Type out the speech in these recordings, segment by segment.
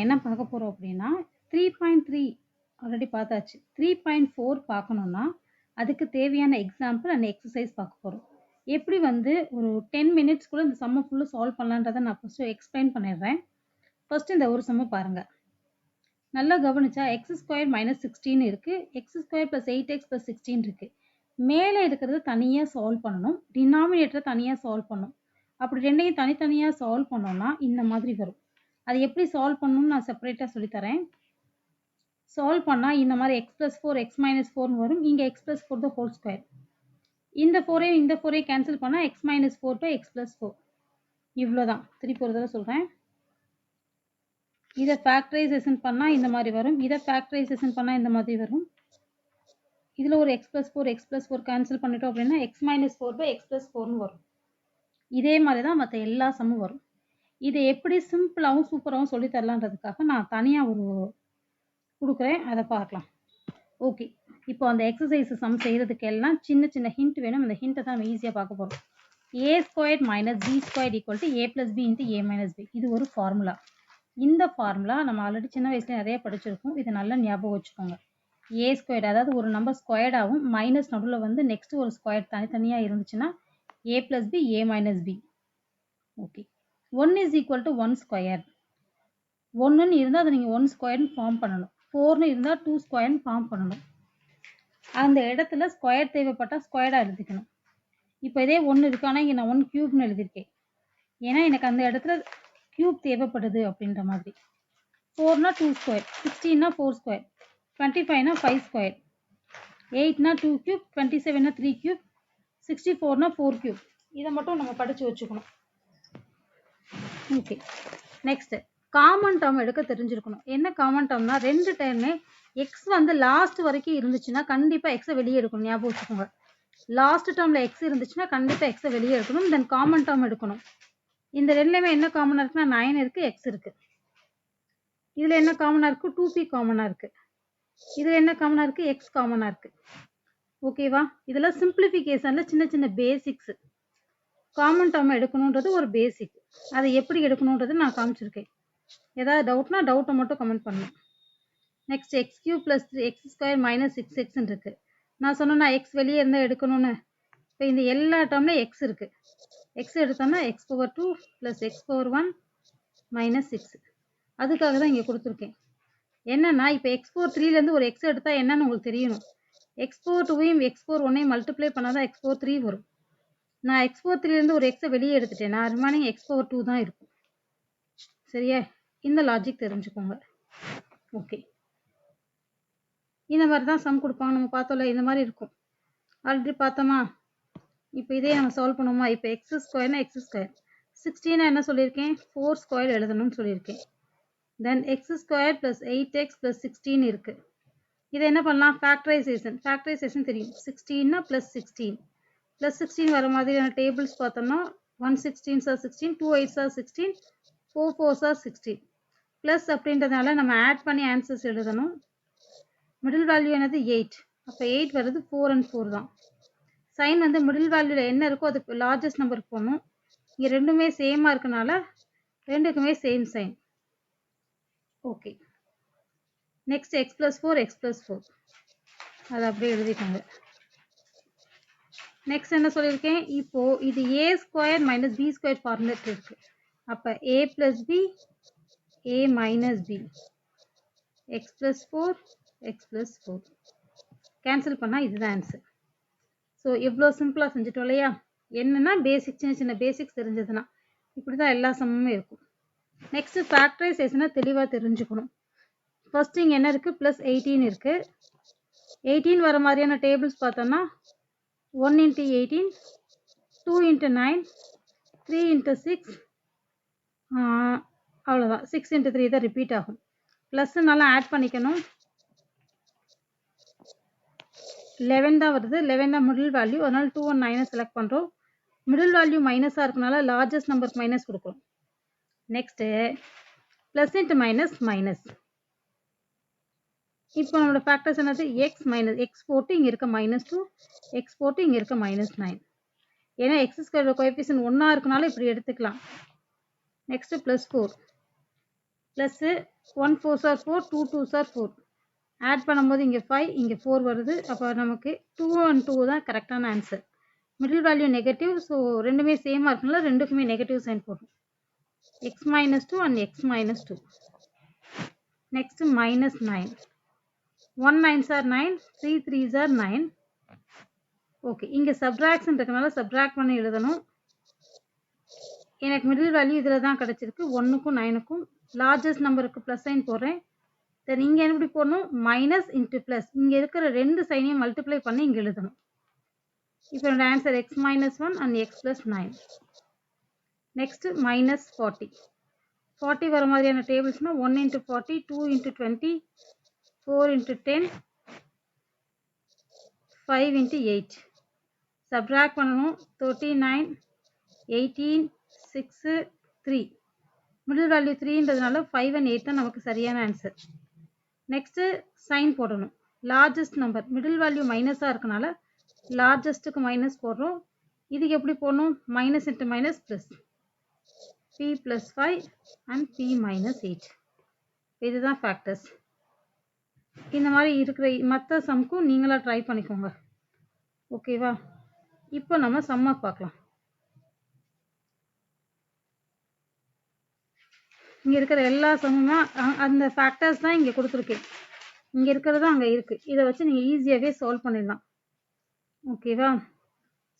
என்ன பார்க்க போகிறோம் அப்படின்னா 3.3 ஆல்ரெடி பார்த்தாச்சு. 3.4 பார்க்கணுன்னா அதுக்கு தேவையான எக்ஸாம்பிள் அண்ட் எக்ஸசைஸ் பார்க்க போகிறோம். எப்படி வந்து ஒரு 10 மினிட்ஸ்க்குள்ளே இந்த சம்மை ஃபுல்லாக சால்வ் பண்ணலான்றதை நான் ஃபஸ்ட்டு எக்ஸ்பிளைன் பண்ணிடுறேன். ஃபஸ்ட்டு இந்த ஒரு சம்மை பாருங்கள். நல்லா கவனிச்சா எக்ஸ் ஸ்கொயர் மைனஸ் 16 இருக்குது, X square plus 8x plus 16 இருக்குது. மேலே இருக்கிறது தனியாக சால்வ் பண்ணணும், டினாமினேட்டரை தனியாக சால்வ் பண்ணணும். அப்படி ரெண்டையும் தனித்தனியாக சால்வ் பண்ணோன்னா இந்த மாதிரி வரும். அது எப்படி சால்வ் பண்ணணும்னு நான் செப்பரேட்டாக சொல்லித்தரேன். சால்வ் பண்ணால் இந்த மாதிரி எக்ஸ் ப்ளஸ் 4 எக்ஸ் மைனஸ் 4 வரும். இங்கே x plus 4 the whole square. இந்த 4ஐயும் கேன்சல் பண்ணால் x minus 4 by x plus 4. இவ்வளோ தான். திருப்பி ஒரு தடவை சொல்கிறேன். இதை ஃபேக்டரைசேஷன் பண்ணால் இந்த மாதிரி வரும், இதை ஃபேக்டரைசேஷன் பண்ணால் இந்த மாதிரி வரும். இதில் ஒரு எக்ஸ் ப்ளஸ் 4 கேன்சல் பண்ணிட்டோம் அப்படின்னா x minus 4 by x plus 4னு வரும். இதே மாதிரி தான் மற்ற எல்லா சம்மும் வரும். இதை எப்படி சிம்பிளாகவும் சூப்பராகவும் சொல்லித்தரலான்றதுக்காக நான் தனியாக ஒரு கொடுக்குறேன், அதை பார்க்கலாம். ஓகே, இப்போ அந்த எக்ஸசைஸ் சம் செய்கிறதுக்கு எல்லாம் சின்ன சின்ன ஹிண்ட் வேணும். அந்த ஹிண்ட்டை தான் நம்ம ஈஸியாக பார்க்க போகிறோம். A square minus b square equal to a plus b into a minus b. இது ஒரு ஃபார்முலா. இந்த ஃபார்முலா நம்ம ஆல்ரெடி சின்ன வயசுல நிறைய படிச்சிருக்கோம். இதை நல்லா ஞாபகம் வச்சுக்கோங்க. ஏ ஸ்கொயர், அதாவது ஒரு நம்பர் ஸ்கொயர்டாகவும் மைனஸ் நடுவில் வந்து நெக்ஸ்ட் ஒரு ஸ்கொயர் தனித்தனியாக இருந்துச்சுன்னா a plus b a minus b. Okay, 1 is equal to 1 square. 1ன்னு இருந்தால் அதை நீங்கள் 1 ஸ்கொயர்னு ஃபார்ம் பண்ணணும். 4ன்னு இருந்தால் 2 ஸ்கொயர்னு ஃபார்ம் பண்ணணும். அந்த இடத்துல ஸ்கொயர் தேவைப்பட்டால் ஸ்கொயர்டாக எழுதிக்கணும். இப்போ இதே 1 இருக்கு, ஆனால் இங்கே நான் 1 க்யூப்னு எழுதியிருக்கேன். ஏன்னா எனக்கு அந்த இடத்துல க்யூப் தேவைப்படுது அப்படின்ற மாதிரி. 4னா 2 ஸ்கொயர், 16னா 4 ஸ்கொயர், 25னா 5 ஸ்கொயர், 8னா 2 க்யூப், 27னா 3 க்யூப், 64னா 4 க்யூப். இதை மட்டும் நம்ம படித்து வச்சுக்கணும். ஓகே, நெக்ஸ்ட் காமன் டேர்ம் எடுக்க தெரிஞ்சிருக்கணும். என்ன காமன் டேர்ம்னா, ரெண்டு டைமே எக்ஸ் வந்து லாஸ்ட் வரைக்கும் இருந்துச்சுன்னா கண்டிப்பாக எக்ஸை வெளியே எடுக்கணும். ஞாபகம் வச்சுக்கோங்க. லாஸ்ட் டேர்மில் எக்ஸ் இருந்துச்சுன்னா கண்டிப்பாக எக்ஸை வெளியே எடுக்கணும். தென் காமன் டேர்ம் எடுக்கணும். இந்த ரெண்டுலேயுமே என்ன காமனாக இருக்குன்னா 9 இருக்குது, எக்ஸ் இருக்குது. இதில் என்ன காமனாக இருக்குது? 2p காமனாக இருக்குது. இதில் என்ன காமனாக இருக்குது? எக்ஸ் காமனாக இருக்குது. ஓகேவா? இதெல்லாம் சிம்பிளிஃபிகேஷனில் சின்ன சின்ன பேசிக்ஸு. காமன் டேர்ம் எடுக்கணுன்றது ஒரு பேசிக். அதை எப்படி எடுக்கணுன்றது நான் காமிச்சிருக்கேன். ஏதாவது டவுட்னா டவுட்டை மட்டும் கமெண்ட் பண்ணணும். Next x cube plus x square minus 6xன்னு இருக்குது. நான் சொன்னேன்னா எக்ஸ் வெளியே இருந்தால் எடுக்கணும்னு. இப்போ இந்த எல்லா டேர்ம்லையும் எக்ஸ் இருக்குது. எக்ஸ் எடுத்தோம்னா X power 2 plus X power 1 minus 6. அதுக்காக தான் இங்கே கொடுத்துருக்கேன். என்னன்னா இப்போ எக்ஸ் பவர் 3லேருந்து ஒரு எக்ஸ் எடுத்தால் என்னன்னு உங்களுக்கு தெரியணும். எக்ஸ் பவர் 2ஐயும் எக்ஸ் பவர் 1ஐயும் மல்டிப்ளை பண்ணால் தான் எக்ஸ் பவர் 3 வரும். நான் எக்ஸ் பவர் 3லேருந்து ஒரு எக்ஸை வெளியே எடுத்துட்டேன். நான் ரிமைனிங் எக்ஸ் பவர் 2 தான் இருக்கும். சரியா? இந்த லாஜிக் தெரிஞ்சுக்கோங்க. ஓகே, இந்த மாதிரி தான் சம் கொடுப்பாங்க. நம்ம பார்த்தோம்ல, இந்த மாதிரி இருக்கும். ஆல்ரெடி பார்த்தோமா? இப்போ இதே நம்ம சால்வ் பண்ணுவோமா? இப்போ எக்ஸ் ஸ்கொயர்னா எக்ஸ் ஸ்கொயர், 16 என்ன சொல்லியிருக்கேன்? 4 ஸ்கொயர் எழுதணும்னு சொல்லியிருக்கேன். Then x square plus 8x plus 16 இருக்குது. இதை என்ன பண்ணலாம்? ஃபேக்டரைசேஷன் தெரியும். 16னா ப்ளஸ் 16 ப்ளஸ் 16 வர மாதிரியான டேபிள்ஸ் பார்த்தோம்னா 1 16s are 16, 2 8s are 16, 4 4s are 16. Plus அப்படின்றதுனால நம்ம ஆட் பண்ணி ஆன்சர்ஸ் எழுதணும். மிடில் வேல்யூ என்னது? 8. அப்போ 8 வருது, 4 and 4 தான். சைன் வந்து மிடில் வேல்யூவில் என்ன இருக்கோ அது லார்ஜஸ்ட் நம்பருக்கு போகணும். இங்கே ரெண்டுமே சேமாக இருக்கனால ரெண்டுக்குமே same sign. Okay, next x plus 4 x plus 4 அதை அப்படியே எழுதிக்கோங்க. நெக்ஸ்ட் என்ன சொல்லியிருக்கேன்? இப்போது இது a square minus b square ஃபார்முலேட் இருக்குது. அப்போ a plus b a minus b x plus 4 x plus 4 cancel பண்ணால் இதுதான் ஆன்சர். ஸோ இவ்வளோ சிம்பிளாக செஞ்சுட்டோம் இல்லையா? என்னென்னா பேசிக், சின்ன சின்ன பேசிக்ஸ் தெரிஞ்சதுன்னா இப்படி தான் எல்லா சமமுமே இருக்கும். நெக்ஸ்ட்டு ஃபேக்டரைசேஷனை தெளிவாக தெரிஞ்சுக்கணும். ஃபர்ஸ்ட் இங்கே என்ன இருக்குது? ப்ளஸ் 18 இருக்குது. 18 வர மாதிரியான டேபிள்ஸ் பார்த்தோன்னா 1 into 18, 2 into 9, 3 into 6, அவ்வளோதான். 6 into 3 தான் ரிப்பீட் ஆகும். ப்ளஸ்னால ஆட் பண்ணிக்கணும். 11 தான் வருது. 11 தான் மிடில் வேல்யூ. அதனால் 2 and 9 செலக்ட் பண்ணுறோம். மிடில் வேல்யூ மைனஸாக இருக்கனால லார்ஜஸ்ட் நம்பருக்கு மைனஸ் கொடுக்குறோம். Next plus into minus minus. இப்போ நம்மளோட ஃபேக்டர்ஸ் என்னது? எக்ஸ் மைனஸ் எக்ஸ் போட்டு இங்கே இருக்க -2, எக்ஸ் போட்டு இங்கே இருக்க -9. ஏன்னா எக்ஸ் ஸ்கொயரோட கோஎஃபிஷியன்ட் 1 இருக்கனால இப்படி எடுத்துக்கலாம். Next +4. Plus 1 4s are 4, 2 2s are 4. Add பண்ணும்போது இங்கே 5, இங்கே 4 வருது. அப்போ நமக்கு 2 and 2 தான் கரெக்டான answer. Middle value negative, so ரெண்டுமே சேமாக இருக்குனால ரெண்டுக்குமே நெகட்டிவ் சைன் போடும். x minus 2 and x minus 2. Next minus 9. 1 9s are 9, 3 3s are 9. Okay, இங்கே சப்ராக்ஷன் இருக்கனால சப்ராக்ட் பண்ணி எழுதணும். எனக்கு மிடில் வேல்யூ இதில் தான் கிடச்சிருக்கு. 1க்கும் 9க்கும் லார்ஜஸ்ட் நம்பருக்கு ப்ளஸ் சைன் போடுறேன். தென் இங்கே எப்படி போடணும்? Minus into plus. இங்கே இருக்கிற ரெண்டு சைனையும் மல்டிப்ளை பண்ணி இங்கே எழுதணும். இப்போ என்னோட answer x minus 1 and x plus 9. Next minus 40. 40 வர மாதிரியான டேபிள்ஸ்னால் 1 into 40, 2 into 20, 4 into 10, 5 into 8. Subtract பண்ணணும். 39, 18, 6, 3. மிடில் வேல்யூ 3ன்றதுனால 5 and 8 தான் நமக்கு சரியான ஆன்சர். நெக்ஸ்ட்டு சைன் போடணும். லார்ஜஸ்ட் நம்பர் மிடில் வேல்யூ மைனஸாக இருக்கனால லார்ஜஸ்ட்டுக்கு மைனஸ் போடுறோம். இதுக்கு எப்படி போடணும்? Minus into minus plus. p plus 5 and p minus 8. இதுதான் ஃபேக்டர்ஸ். இந்த மாதிரி இருக்கிற மற்ற சம்க்கும் நீங்களாக ட்ரை பண்ணிக்கோங்க. ஓகேவா? இப்போ நம்ம சம்மை பார்க்கலாம். இங்கே இருக்கிற எல்லா சம்முமே அந்த ஃபேக்டர்ஸ் தான் இங்கே கொடுத்துருக்கேன். இங்கே இருக்கிறது அங்கே இருக்குது. இதை வச்சு நீங்கள் ஈஸியாகவே சால்வ் பண்ணிடலாம். ஓகேவா?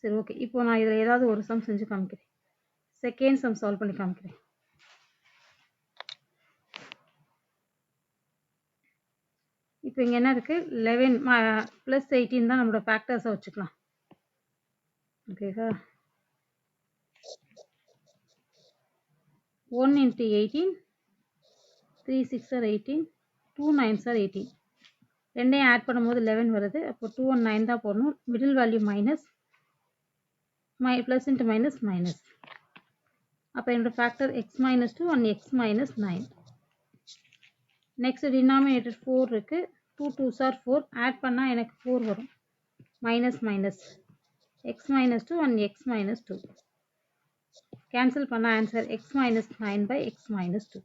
சரி, ஓகே. இப்போ நான் இதில் ஏதாவது ஒரு சம் செஞ்சு காமிக்கிறேன். செகண்ட் சம் சால்வ் பண்ணி காமிக்கிறேன். இப்போ இங்கே என்ன இருக்குது? 11 + 18 தான் நம்மளோட ஃபேக்டர்ஸை வச்சுக்கலாம். ஓகேவா? 1 into 18, 3 6 are 18, 2 9s are 18. ரெண்டையும் ஆட் பண்ணும்போது 11 வருது. அப்போ 2 and 9 தான் போடணும். Middle value minus, plus into minus minus. அப்போ என்னோட factor x minus 2 and x minus 9. Next denominator 4 இருக்குது. 2 2s are 4. ஆட் பண்ணால் எனக்கு 4 வரும். Minus minus x minus 2 and x minus 2. Cancel பண்ண answer x minus 9 by x minus 2.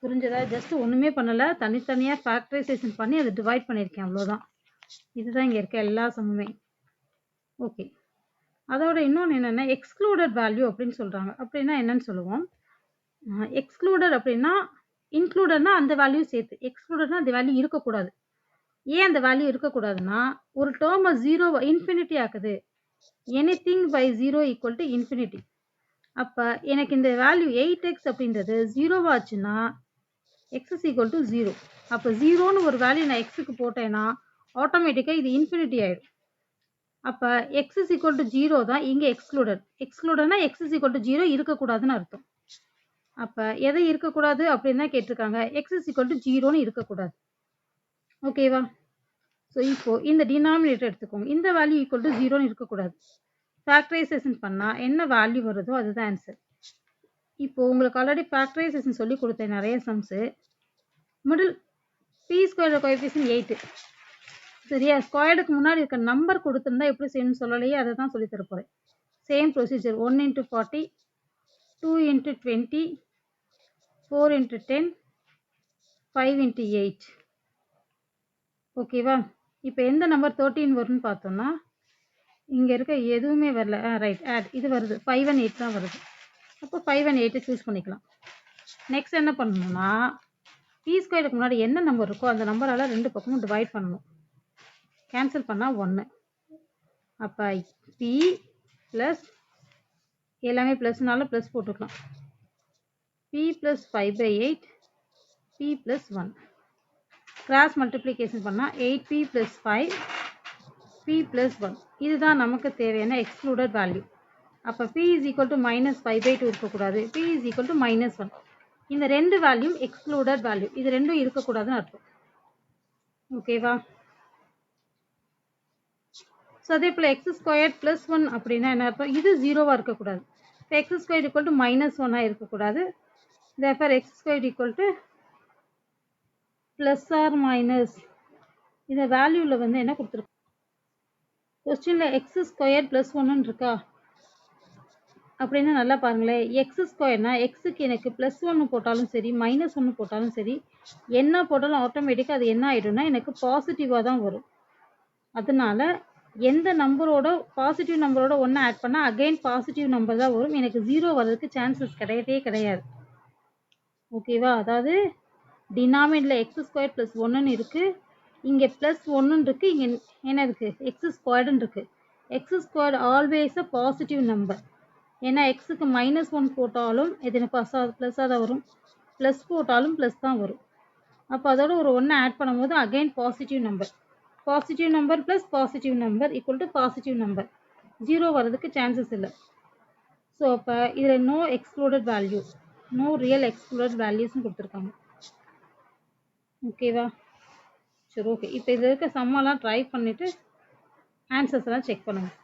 புரிஞ்சதா? Just ஒன்றுமே பண்ணலை, தனித்தனியாக ஃபேக்டரைசேஷன் பண்ணி அதை டிவைட் பண்ணியிருக்கேன், அவ்வளோதான். இதுதான் இங்கே இருக்க எல்லா சம்முமே. ஓகே, அதோட இன்னொன்று என்னென்னா எக்ஸ்க்ளூடட் வேல்யூ அப்படின்னு சொல்கிறாங்க. அப்படின்னா என்னன்னு சொல்லுவோம். எக்ஸ்க்ளூடட் அப்படின்னா இன்க்ளூடட்னா அந்த வேல்யூ சேர்த்து, எக்ஸ்க்ளூடட்னா அந்த வேல்யூ இருக்கக்கூடாது. ஏன் அந்த வேல்யூ இருக்கக்கூடாதுன்னா, ஒரு டேர்மை 0 இன்ஃபினிட்டி ஆக்குது. Anything by 0 equal to infinity. அப்போ எனக்கு இந்த வேல்யூ 8x அப்படின்றது 0 ஆச்சுன்னா x is equal to 0. அப்போ 0ன்னு ஒரு வேல்யூ நான் எக்ஸுக்கு போட்டேன்னா ஆட்டோமேட்டிக்காக இது இன்ஃபினிட்டி ஆகிடும். அப்போ x is equal to 0 தான் இங்கே excluded. எக்ஸ்க்ளூடட்னா x is equal to 0 இருக்கக்கூடாதுன்னு அர்த்தம். அப்போ எதை இருக்கக்கூடாது அப்படின்னு தான் கேட்டிருக்காங்க. x is equal to 0ன்னு இருக்கக்கூடாது. ஓகேவா? ஸோ இப்போது இந்த டினாமினேட்டர் எடுத்துக்கோங்க. இந்த வேல்யூ ஈக்குவல் டு 0ன்னு இருக்கக்கூடாது. ஃபேக்டரைசேஷன் பண்ணால் என்ன வேல்யூ வருதோ அதுதான் ஆன்சர். இப்போது உங்களுக்கு ஆல்ரெடி ஃபேக்டரைசேஷன் சொல்லி கொடுத்தேன் நிறைய sums. Middle p square coefficient 8. சரியா? ஸ்கொயர்டுக்கு முன்னாடி இருக்க நம்பர் கொடுத்துருந்தா எப்படி செய்யணும்னு சொல்லலையே, அதை தான் சொல்லி தர போகிறேன். Same procedure. 1 into 40, 2 into 20, 4 into 10, 5 into 8. ஓகேவா? இப்போ எந்த நம்பர் 13 வரும்னு பார்த்தோம்னா இங்கே இருக்க எதுவுமே வரல. ரைட், ஆட் இது வருது. 5 and 8 தான் வருது. அப்போ 5 and 8 சூஸ் பண்ணிக்கலாம். நெக்ஸ்ட் என்ன பண்ணணும்னா p ஸ்கொயருக்கு முன்னாடி என்ன நம்பர் இருக்கோ அந்த நம்பரால் ரெண்டு பக்கமும் டிவைட் பண்ணணும். கேன்சல் பண்ணால் 1. அப்போ p ப்ளஸ் எல்லாமே ப்ளஸ்னால ப்ளஸ் போட்டுக்கலாம். p + 5/8, p + 1. கிராஸ் மல்டிப்ளிகேஷன் பண்ணால் 8p + 5, p + 1. இதுதான் நமக்கு தேவையான எக்ஸ்க்ளூடட் வேல்யூ. அப்போ p is equal to -5/2 இருக்கக்கூடாது. p is equal to -1. இந்த ரெண்டு வேல்யூ எக்ஸ்க்ளூடட் வேல்யூ. இது ரெண்டும் இருக்கக்கூடாதுன்னு அர்த்தம். ஓகேவா? ஸோ அதே போல் x² + 1 அப்படின்னா என்ன அர்த்தம்? இது 0வாக இருக்கக்கூடாது. இப்போ x² = -1ஆக இருக்கக்கூடாது. therefore x² = plus or minus. இந்த வேல்யூவில் வந்து என்ன கொடுத்துருக்கு? கொஸ்டினில் x² + 1 இருக்கா? அப்படின்னா நல்லா பாருங்களேன், எக்ஸ் ஸ்கொயர்னா எக்ஸுக்கு எனக்கு +1 போட்டாலும் சரி, -1 போட்டாலும் சரி, என்ன போட்டாலும் ஆட்டோமேட்டிக்கா அது என்ன ஆயிடும்னா, எனக்கு பாசிட்டிவா தான் வரும். அதனால எந்த நம்பரோட பாசிட்டிவ் நம்பரோட 1 ஆட் பண்ணா அகைன் பாசிட்டிவ் நம்பர் தான் வரும். எனக்கு 0 வர்றதுக்கு சான்சஸ் கிடையவே கிடையாது. ஓகேவா? அதாவது டினாமினேட்டர்ல எக்ஸ் ஸ்கொயர் ப்ளஸ் 1ன்னு இருக்கு. இங்க ப்ளஸ் 1ன்னு இருக்கு. இங்க என்ன இருக்கு? எக்ஸ் ஸ்கொயர்டுன்னு இருக்கு. X squared always a positive number. ஏன்னா எக்ஸுக்கு -1 போட்டாலும் இது ப்ளஸ்ஸாக தான் வரும். ப்ளஸ் போட்டாலும் ப்ளஸ் தான் வரும். அப்போ அதோட ஒரு 1 ஆட் பண்ணும்போது again positive number. Positive number plus positive number equal to positive number. 0 வர்றதுக்கு சான்சஸ் இல்லை. ஸோ அப்போ இதில் no excluded value, no real excluded வேல்யூஸ்னு கொடுத்துருக்காங்க. ஓகேவா? சரி, ஓகே. இப்போ இதில் இருக்க சம்மெல்லாம் ட்ரை பண்ணிவிட்டு ஆன்சர்ஸ் எல்லாம் செக் பண்ணுங்கள்.